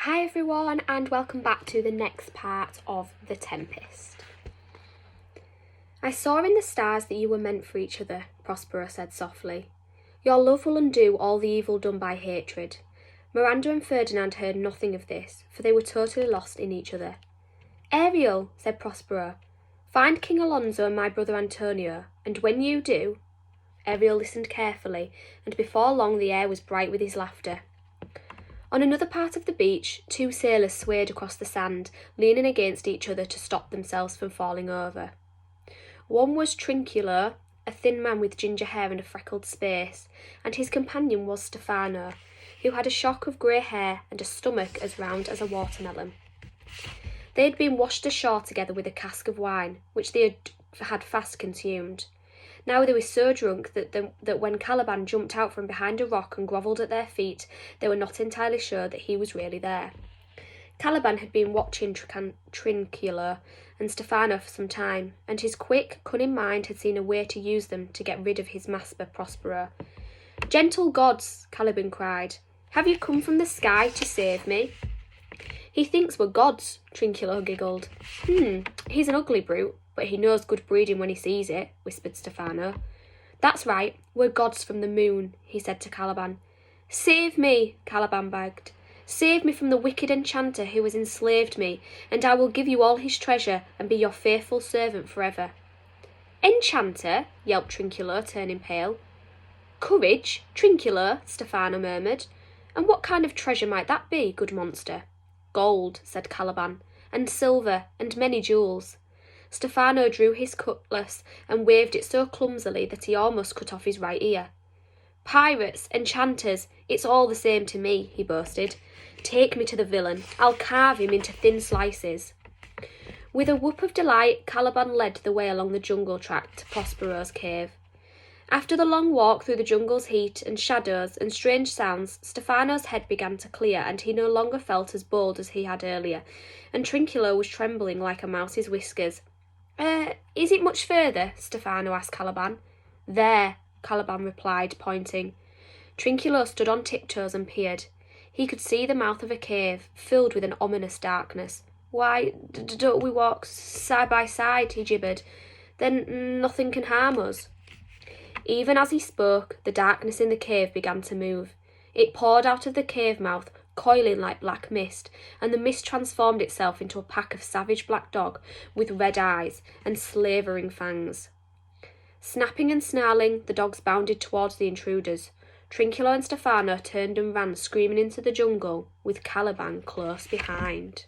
Hi everyone, and welcome back to the next part of The Tempest. I saw in the stars that you were meant for each other, Prospero said softly. Your love will undo all the evil done by hatred. Miranda and Ferdinand heard nothing of this, for they were totally lost in each other. Ariel, said Prospero, find King Alonso and my brother Antonio, and when you do... Ariel listened carefully, and before long the air was bright with his laughter. On another part of the beach, two sailors swayed across the sand, leaning against each other to stop themselves from falling over. One was Trinculo, a thin man with ginger hair and a freckled face, and his companion was Stefano, who had a shock of grey hair and a stomach as round as a watermelon. They had been washed ashore together with a cask of wine, which they had fast consumed. Now they were so drunk that when Caliban jumped out from behind a rock and grovelled at their feet, they were not entirely sure that he was really there. Caliban had been watching Trinculo and Stefano for some time, and his quick, cunning mind had seen a way to use them to get rid of his master Prospero. "Gentle gods," Caliban cried, "have you come from the sky to save me?" "He thinks we're gods," Trinculo giggled. He's an ugly brute, but he knows good breeding when he sees it," whispered Stefano. "That's right, we're gods from the moon," he said to Caliban. "Save me," Caliban begged. "Save me from the wicked enchanter who has enslaved me, and I will give you all his treasure and be your faithful servant forever." "Enchanter?" yelped Trinculo, turning pale. "Courage, Trinculo," Stefano murmured. "And what kind of treasure might that be, good monster?" "Gold," said Caliban, "and silver, and many jewels." Stefano drew his cutlass and waved it so clumsily that he almost cut off his right ear. "Pirates, enchanters, it's all the same to me," he boasted. "Take me to the villain. I'll carve him into thin slices." With a whoop of delight, Caliban led the way along the jungle track to Prospero's cave. After the long walk through the jungle's heat and shadows and strange sounds, Stefano's head began to clear, and he no longer felt as bold as he had earlier, and Trinculo was trembling like a mouse's whiskers. Is it much further?" Stefano asked Caliban. "There," Caliban replied, pointing. Trinculo stood on tiptoes and peered. He could see the mouth of a cave, filled with an ominous darkness. "Why, don't we walk side by side?" he gibbered. "Then nothing can harm us." Even as he spoke, the darkness in the cave began to move. It poured out of the cave mouth, coiling like black mist, and the mist transformed itself into a pack of savage black dogs with red eyes and slavering fangs. Snapping and snarling, the dogs bounded towards the intruders. Trinculo and Stefano turned and ran screaming into the jungle, with Caliban close behind.